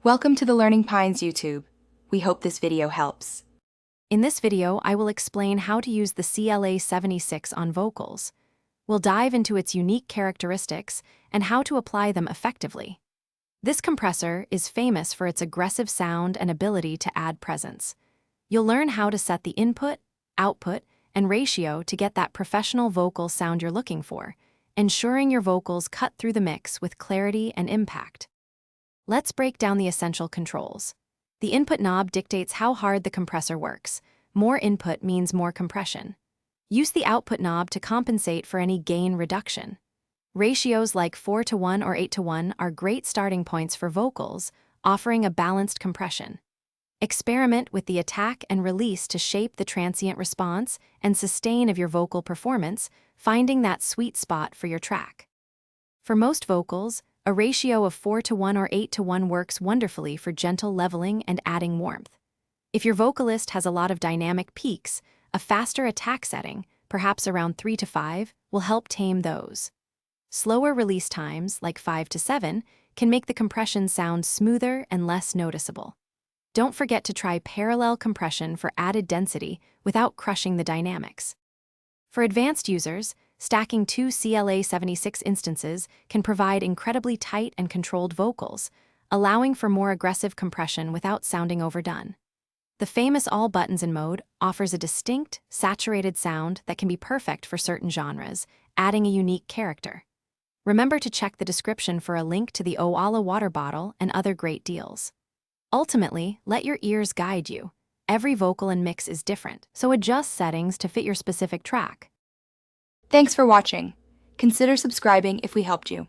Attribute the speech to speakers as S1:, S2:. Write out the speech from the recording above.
S1: Welcome to the Learning Pines YouTube. We hope this video helps.
S2: In this video, I will explain how to use the CLA 76 on vocals. We'll dive into its unique characteristics and how to apply them effectively. This compressor is famous for its aggressive sound and ability to add presence. You'll learn how to set the input, output, and ratio to get that professional vocal sound you're looking for, ensuring your vocals cut through the mix with clarity and impact. Let's break down the essential controls. The input knob dictates how hard the compressor works. More input means more compression. Use the output knob to compensate for any gain reduction. Ratios like 4:1 or 8:1 are great starting points for vocals, offering a balanced compression. Experiment with the attack and release to shape the transient response and sustain of your vocal performance, finding that sweet spot for your track. For most vocals, a ratio of 4:1 or 8:1 works wonderfully for gentle leveling and adding warmth. If your vocalist has a lot of dynamic peaks, a faster attack setting, perhaps around 3-5, will help tame those. Slower release times, like 5-7, can make the compression sound smoother and less noticeable. Don't forget to try parallel compression for added density without crushing the dynamics. For advanced users, stacking two CLA 76 instances can provide incredibly tight and controlled vocals, allowing for more aggressive compression without sounding overdone. The famous all buttons in mode offers a distinct, saturated sound that can be perfect for certain genres, adding a unique character. Remember to check the description for a link to the Oala water bottle and other great deals. Ultimately, let your ears guide you. Every vocal and mix is different, so adjust settings to fit your specific track.
S1: Thanks for watching. Consider subscribing if we helped you.